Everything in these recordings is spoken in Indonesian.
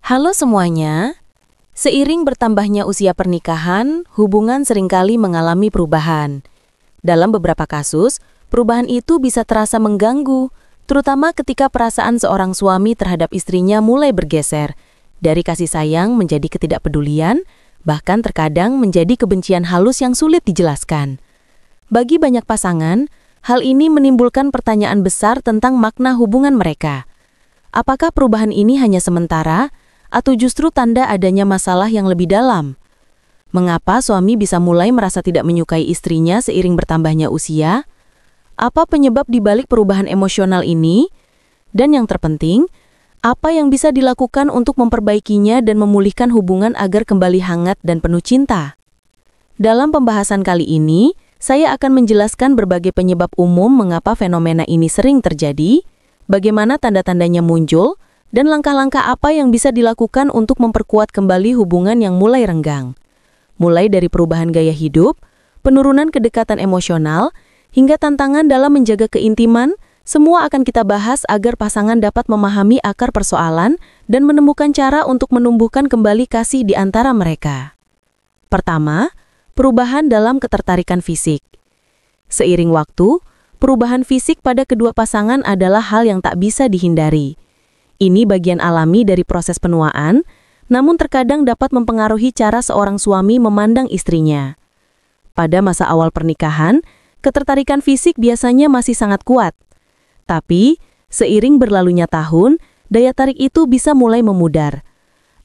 Halo semuanya, seiring bertambahnya usia pernikahan, hubungan seringkali mengalami perubahan. Dalam beberapa kasus, perubahan itu bisa terasa mengganggu, terutama ketika perasaan seorang suami terhadap istrinya mulai bergeser, dari kasih sayang menjadi ketidakpedulian, bahkan terkadang menjadi kebencian halus yang sulit dijelaskan. Bagi banyak pasangan, hal ini menimbulkan pertanyaan besar tentang makna hubungan mereka. Apakah perubahan ini hanya sementara, atau justru tanda adanya masalah yang lebih dalam? Mengapa suami bisa mulai merasa tidak menyukai istrinya seiring bertambahnya usia? Apa penyebab dibalik perubahan emosional ini? Dan yang terpenting, apa yang bisa dilakukan untuk memperbaikinya dan memulihkan hubungan agar kembali hangat dan penuh cinta? Dalam pembahasan kali ini, saya akan menjelaskan berbagai penyebab umum mengapa fenomena ini sering terjadi, bagaimana tanda-tandanya muncul, dan langkah-langkah apa yang bisa dilakukan untuk memperkuat kembali hubungan yang mulai renggang. Mulai dari perubahan gaya hidup, penurunan kedekatan emosional, hingga tantangan dalam menjaga keintiman, semua akan kita bahas agar pasangan dapat memahami akar persoalan dan menemukan cara untuk menumbuhkan kembali kasih di antara mereka. Pertama, perubahan dalam ketertarikan fisik. Seiring waktu, perubahan fisik pada kedua pasangan adalah hal yang tak bisa dihindari. Ini bagian alami dari proses penuaan, namun terkadang dapat mempengaruhi cara seorang suami memandang istrinya. Pada masa awal pernikahan, ketertarikan fisik biasanya masih sangat kuat. Tapi, seiring berlalunya tahun, daya tarik itu bisa mulai memudar.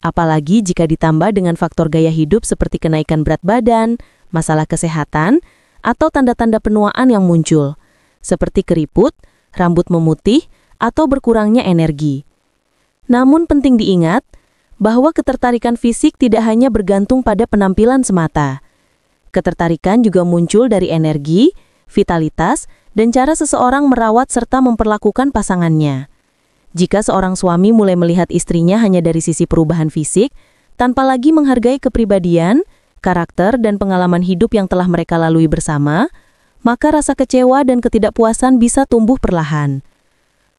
Apalagi jika ditambah dengan faktor gaya hidup seperti kenaikan berat badan, masalah kesehatan, atau tanda-tanda penuaan yang muncul, seperti keriput, rambut memutih, atau berkurangnya energi. Namun penting diingat bahwa ketertarikan fisik tidak hanya bergantung pada penampilan semata. Ketertarikan juga muncul dari energi, vitalitas, dan cara seseorang merawat serta memperlakukan pasangannya. Jika seorang suami mulai melihat istrinya hanya dari sisi perubahan fisik, tanpa lagi menghargai kepribadian, karakter, dan pengalaman hidup yang telah mereka lalui bersama, maka rasa kecewa dan ketidakpuasan bisa tumbuh perlahan.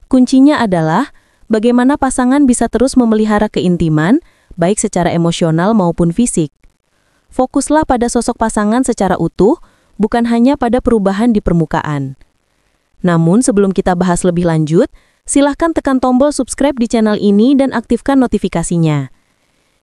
Kuncinya adalah bagaimana pasangan bisa terus memelihara keintiman, baik secara emosional maupun fisik. Fokuslah pada sosok pasangan secara utuh, bukan hanya pada perubahan di permukaan. Namun sebelum kita bahas lebih lanjut, silahkan tekan tombol subscribe di channel ini dan aktifkan notifikasinya.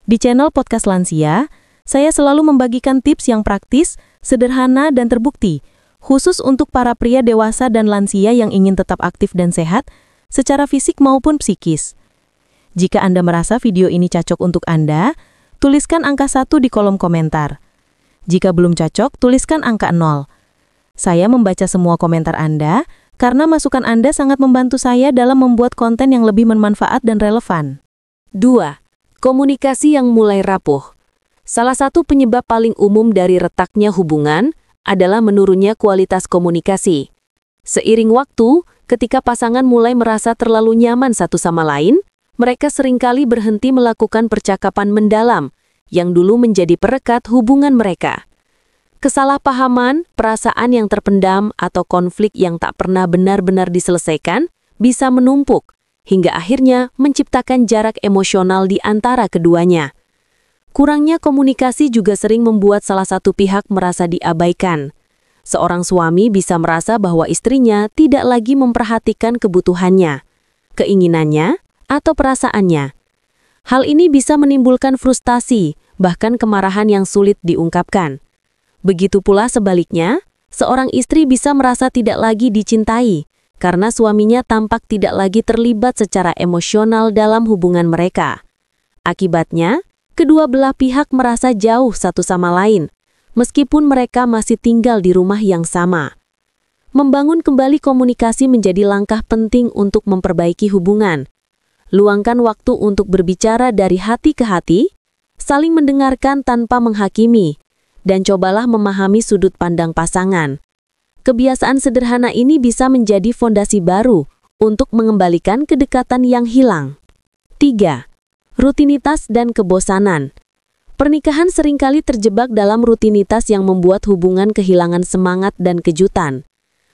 Di channel Podcast Lansia, saya selalu membagikan tips yang praktis, sederhana, dan terbukti, khusus untuk para pria dewasa dan lansia yang ingin tetap aktif dan sehat, secara fisik maupun psikis. Jika Anda merasa video ini cocok untuk Anda, tuliskan angka 1 di kolom komentar. Jika belum cocok, tuliskan angka 0. Saya membaca semua komentar Anda, karena masukan Anda sangat membantu saya dalam membuat konten yang lebih bermanfaat dan relevan. 2. Komunikasi yang mulai rapuh. Salah satu penyebab paling umum dari retaknya hubungan adalah menurunnya kualitas komunikasi. Seiring waktu, ketika pasangan mulai merasa terlalu nyaman satu sama lain, mereka seringkali berhenti melakukan percakapan mendalam yang dulu menjadi perekat hubungan mereka. Kesalahpahaman, perasaan yang terpendam, atau konflik yang tak pernah benar-benar diselesaikan bisa menumpuk, hingga akhirnya menciptakan jarak emosional di antara keduanya. Kurangnya komunikasi juga sering membuat salah satu pihak merasa diabaikan. Seorang suami bisa merasa bahwa istrinya tidak lagi memperhatikan kebutuhannya, keinginannya, atau perasaannya. Hal ini bisa menimbulkan frustasi, bahkan kemarahan yang sulit diungkapkan. Begitu pula sebaliknya, seorang istri bisa merasa tidak lagi dicintai, karena suaminya tampak tidak lagi terlibat secara emosional dalam hubungan mereka. Akibatnya, kedua belah pihak merasa jauh satu sama lain, meskipun mereka masih tinggal di rumah yang sama. Membangun kembali komunikasi menjadi langkah penting untuk memperbaiki hubungan. Luangkan waktu untuk berbicara dari hati ke hati, saling mendengarkan tanpa menghakimi, dan cobalah memahami sudut pandang pasangan. Kebiasaan sederhana ini bisa menjadi fondasi baru untuk mengembalikan kedekatan yang hilang. 3. Rutinitas dan kebosanan. Pernikahan seringkali terjebak dalam rutinitas yang membuat hubungan kehilangan semangat dan kejutan.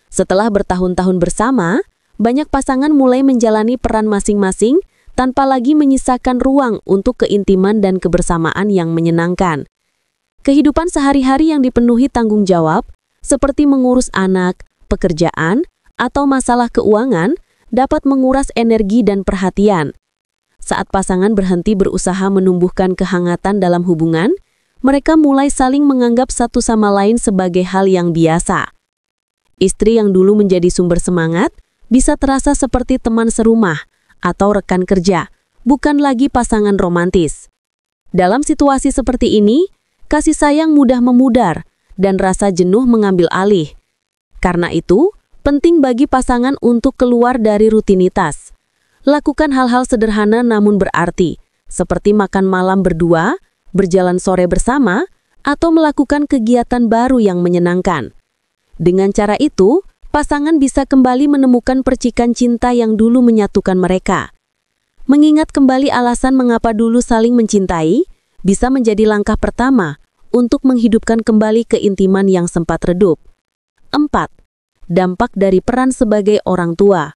Setelah bertahun-tahun bersama, banyak pasangan mulai menjalani peran masing-masing tanpa lagi menyisakan ruang untuk keintiman dan kebersamaan yang menyenangkan. Kehidupan sehari-hari yang dipenuhi tanggung jawab, seperti mengurus anak, pekerjaan, atau masalah keuangan, dapat menguras energi dan perhatian. Saat pasangan berhenti berusaha menumbuhkan kehangatan dalam hubungan, mereka mulai saling menganggap satu sama lain sebagai hal yang biasa. Istri yang dulu menjadi sumber semangat bisa terasa seperti teman serumah atau rekan kerja, bukan lagi pasangan romantis. Dalam situasi seperti ini, kasih sayang mudah memudar dan rasa jenuh mengambil alih. Karena itu, penting bagi pasangan untuk keluar dari rutinitas. Lakukan hal-hal sederhana namun berarti, seperti makan malam berdua, berjalan sore bersama, atau melakukan kegiatan baru yang menyenangkan. Dengan cara itu, pasangan bisa kembali menemukan percikan cinta yang dulu menyatukan mereka. Mengingat kembali alasan mengapa dulu saling mencintai, bisa menjadi langkah pertama untuk menghidupkan kembali keintiman yang sempat redup. 4. Dampak dari peran sebagai orang tua.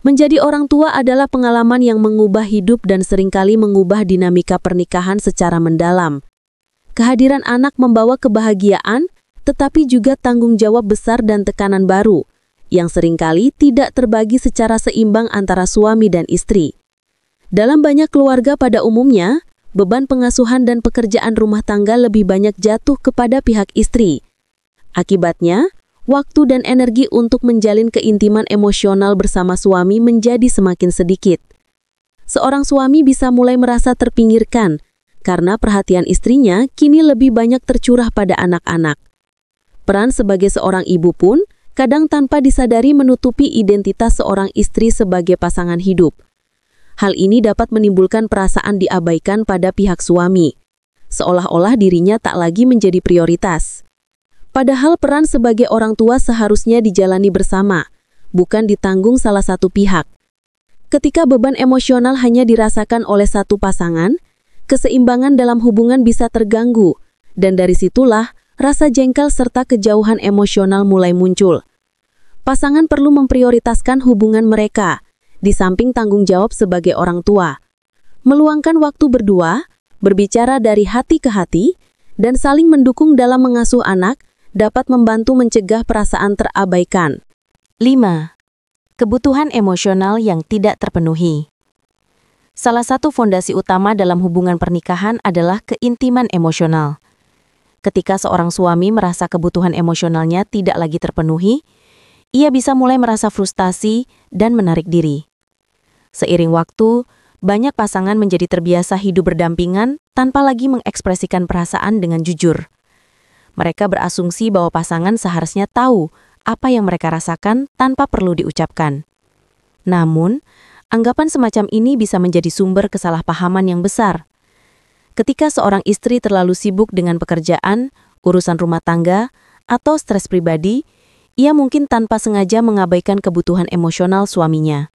Menjadi orang tua adalah pengalaman yang mengubah hidup dan seringkali mengubah dinamika pernikahan secara mendalam. Kehadiran anak membawa kebahagiaan, tetapi juga tanggung jawab besar dan tekanan baru, yang seringkali tidak terbagi secara seimbang antara suami dan istri. Dalam banyak keluarga pada umumnya, beban pengasuhan dan pekerjaan rumah tangga lebih banyak jatuh kepada pihak istri. Akibatnya, waktu dan energi untuk menjalin keintiman emosional bersama suami menjadi semakin sedikit. Seorang suami bisa mulai merasa terpinggirkan karena perhatian istrinya kini lebih banyak tercurah pada anak-anak. Peran sebagai seorang ibu pun kadang tanpa disadari menutupi identitas seorang istri sebagai pasangan hidup. Hal ini dapat menimbulkan perasaan diabaikan pada pihak suami, seolah-olah dirinya tak lagi menjadi prioritas. Padahal peran sebagai orang tua seharusnya dijalani bersama, bukan ditanggung salah satu pihak. Ketika beban emosional hanya dirasakan oleh satu pasangan, keseimbangan dalam hubungan bisa terganggu, dan dari situlah rasa jengkel serta kejauhan emosional mulai muncul. Pasangan perlu memprioritaskan hubungan mereka, di samping tanggung jawab sebagai orang tua. Meluangkan waktu berdua, berbicara dari hati ke hati, dan saling mendukung dalam mengasuh anak dapat membantu mencegah perasaan terabaikan. 5. Kebutuhan emosional yang tidak terpenuhi. Salah satu fondasi utama dalam hubungan pernikahan adalah keintiman emosional. Ketika seorang suami merasa kebutuhan emosionalnya tidak lagi terpenuhi, ia bisa mulai merasa frustasi dan menarik diri. Seiring waktu, banyak pasangan menjadi terbiasa hidup berdampingan tanpa lagi mengekspresikan perasaan dengan jujur. Mereka berasumsi bahwa pasangan seharusnya tahu apa yang mereka rasakan tanpa perlu diucapkan. Namun, anggapan semacam ini bisa menjadi sumber kesalahpahaman yang besar. Ketika seorang istri terlalu sibuk dengan pekerjaan, urusan rumah tangga, atau stres pribadi, ia mungkin tanpa sengaja mengabaikan kebutuhan emosional suaminya.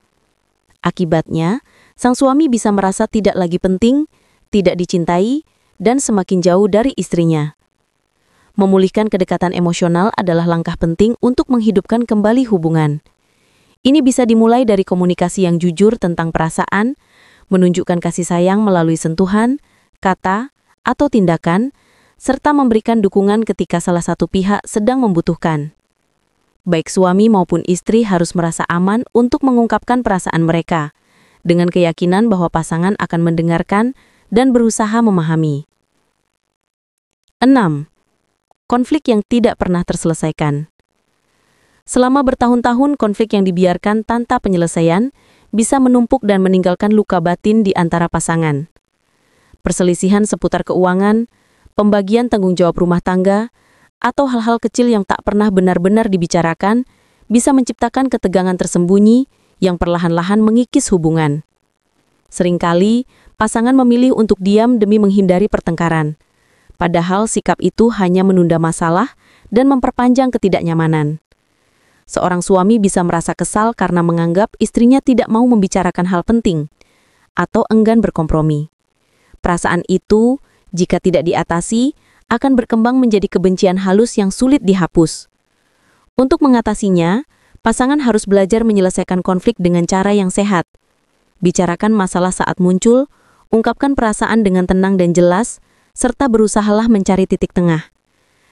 Akibatnya, sang suami bisa merasa tidak lagi penting, tidak dicintai, dan semakin jauh dari istrinya. Memulihkan kedekatan emosional adalah langkah penting untuk menghidupkan kembali hubungan. Ini bisa dimulai dari komunikasi yang jujur tentang perasaan, menunjukkan kasih sayang melalui sentuhan, kata, atau tindakan, serta memberikan dukungan ketika salah satu pihak sedang membutuhkan. Baik suami maupun istri harus merasa aman untuk mengungkapkan perasaan mereka, dengan keyakinan bahwa pasangan akan mendengarkan dan berusaha memahami. 6. Konflik yang tidak pernah terselesaikan. Selama bertahun-tahun, konflik yang dibiarkan tanpa penyelesaian bisa menumpuk dan meninggalkan luka batin di antara pasangan. Perselisihan seputar keuangan, pembagian tanggung jawab rumah tangga, atau hal-hal kecil yang tak pernah benar-benar dibicarakan bisa menciptakan ketegangan tersembunyi yang perlahan-lahan mengikis hubungan. Seringkali, pasangan memilih untuk diam demi menghindari pertengkaran, padahal sikap itu hanya menunda masalah dan memperpanjang ketidaknyamanan. Seorang suami bisa merasa kesal karena menganggap istrinya tidak mau membicarakan hal penting atau enggan berkompromi. Perasaan itu, jika tidak diatasi, akan berkembang menjadi kebencian halus yang sulit dihapus. Untuk mengatasinya, pasangan harus belajar menyelesaikan konflik dengan cara yang sehat. Bicarakan masalah saat muncul, ungkapkan perasaan dengan tenang dan jelas, serta berusahalah mencari titik tengah.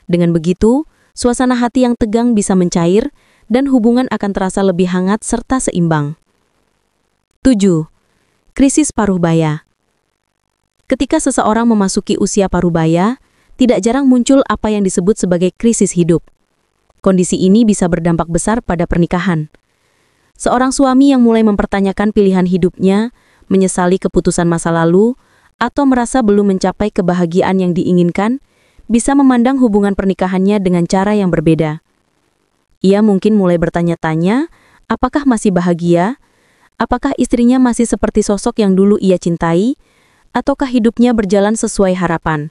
Dengan begitu, suasana hati yang tegang bisa mencair dan hubungan akan terasa lebih hangat serta seimbang. 7. Krisis paruh baya. Ketika seseorang memasuki usia paruh baya, tidak jarang muncul apa yang disebut sebagai krisis hidup. Kondisi ini bisa berdampak besar pada pernikahan. Seorang suami yang mulai mempertanyakan pilihan hidupnya, menyesali keputusan masa lalu, atau merasa belum mencapai kebahagiaan yang diinginkan, bisa memandang hubungan pernikahannya dengan cara yang berbeda. Ia mungkin mulai bertanya-tanya, apakah masih bahagia? Apakah istrinya masih seperti sosok yang dulu ia cintai? Ataukah hidupnya berjalan sesuai harapan?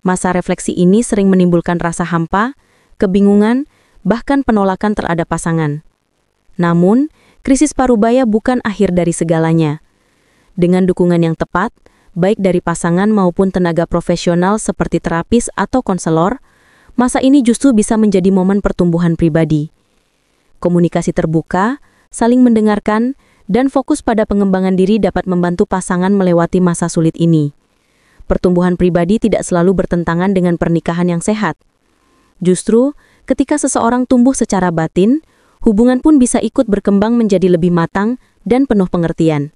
Masa refleksi ini sering menimbulkan rasa hampa, kebingungan, bahkan penolakan terhadap pasangan. Namun, krisis paruh baya bukan akhir dari segalanya. Dengan dukungan yang tepat, baik dari pasangan maupun tenaga profesional seperti terapis atau konselor, masa ini justru bisa menjadi momen pertumbuhan pribadi. Komunikasi terbuka, saling mendengarkan, dan fokus pada pengembangan diri dapat membantu pasangan melewati masa sulit ini. Pertumbuhan pribadi tidak selalu bertentangan dengan pernikahan yang sehat. Justru, ketika seseorang tumbuh secara batin, hubungan pun bisa ikut berkembang menjadi lebih matang dan penuh pengertian.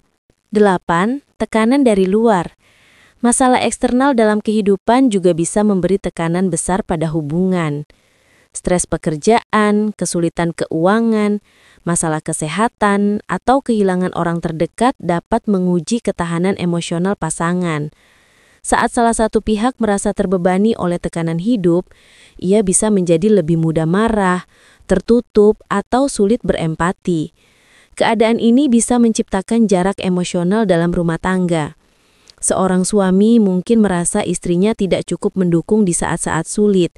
8. Tekanan dari luar. Masalah eksternal dalam kehidupan juga bisa memberi tekanan besar pada hubungan. Stres pekerjaan, kesulitan keuangan, masalah kesehatan, atau kehilangan orang terdekat dapat menguji ketahanan emosional pasangan. Saat salah satu pihak merasa terbebani oleh tekanan hidup, ia bisa menjadi lebih mudah marah, tertutup, atau sulit berempati. Keadaan ini bisa menciptakan jarak emosional dalam rumah tangga. Seorang suami mungkin merasa istrinya tidak cukup mendukung di saat-saat sulit,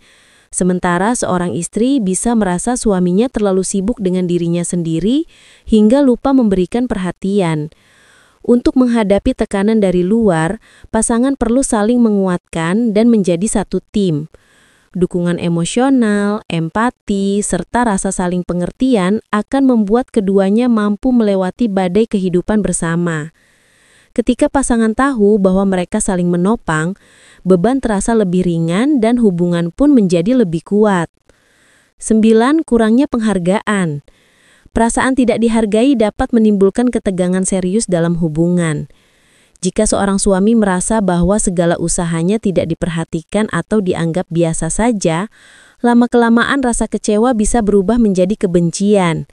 sementara seorang istri bisa merasa suaminya terlalu sibuk dengan dirinya sendiri hingga lupa memberikan perhatian. Untuk menghadapi tekanan dari luar, pasangan perlu saling menguatkan dan menjadi satu tim. Dukungan emosional, empati, serta rasa saling pengertian akan membuat keduanya mampu melewati badai kehidupan bersama. Ketika pasangan tahu bahwa mereka saling menopang, beban terasa lebih ringan dan hubungan pun menjadi lebih kuat. 9. Kurangnya penghargaan. Perasaan tidak dihargai dapat menimbulkan ketegangan serius dalam hubungan. Jika seorang suami merasa bahwa segala usahanya tidak diperhatikan atau dianggap biasa saja, lama-kelamaan rasa kecewa bisa berubah menjadi kebencian.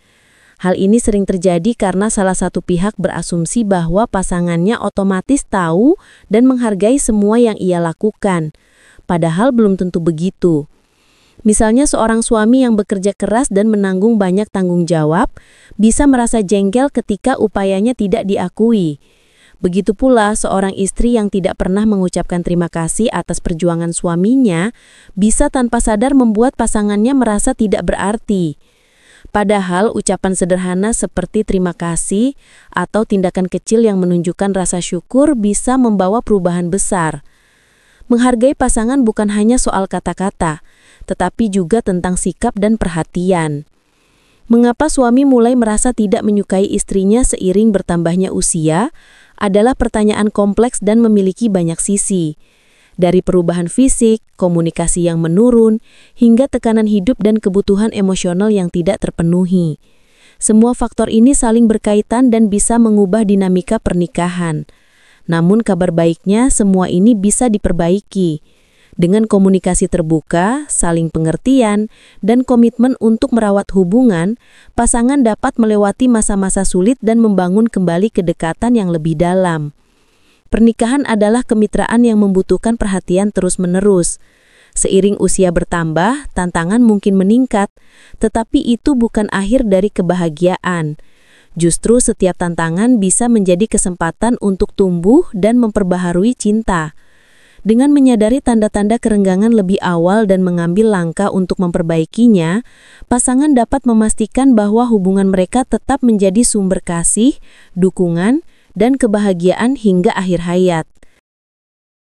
Hal ini sering terjadi karena salah satu pihak berasumsi bahwa pasangannya otomatis tahu dan menghargai semua yang ia lakukan, padahal belum tentu begitu. Misalnya seorang suami yang bekerja keras dan menanggung banyak tanggung jawab, bisa merasa jengkel ketika upayanya tidak diakui. Begitu pula seorang istri yang tidak pernah mengucapkan terima kasih atas perjuangan suaminya, bisa tanpa sadar membuat pasangannya merasa tidak berarti. Padahal ucapan sederhana seperti terima kasih atau tindakan kecil yang menunjukkan rasa syukur bisa membawa perubahan besar. Menghargai pasangan bukan hanya soal kata-kata, tetapi juga tentang sikap dan perhatian. Mengapa suami mulai merasa tidak menyukai istrinya seiring bertambahnya usia adalah pertanyaan kompleks dan memiliki banyak sisi. Dari perubahan fisik, komunikasi yang menurun, hingga tekanan hidup dan kebutuhan emosional yang tidak terpenuhi. Semua faktor ini saling berkaitan dan bisa mengubah dinamika pernikahan. Namun kabar baiknya semua ini bisa diperbaiki. Dengan komunikasi terbuka, saling pengertian, dan komitmen untuk merawat hubungan, pasangan dapat melewati masa-masa sulit dan membangun kembali kedekatan yang lebih dalam. Pernikahan adalah kemitraan yang membutuhkan perhatian terus-menerus. Seiring usia bertambah, tantangan mungkin meningkat, tetapi itu bukan akhir dari kebahagiaan. Justru setiap tantangan bisa menjadi kesempatan untuk tumbuh dan memperbaharui cinta. Dengan menyadari tanda-tanda kerenggangan lebih awal dan mengambil langkah untuk memperbaikinya, pasangan dapat memastikan bahwa hubungan mereka tetap menjadi sumber kasih, dukungan, dan kebahagiaan hingga akhir hayat.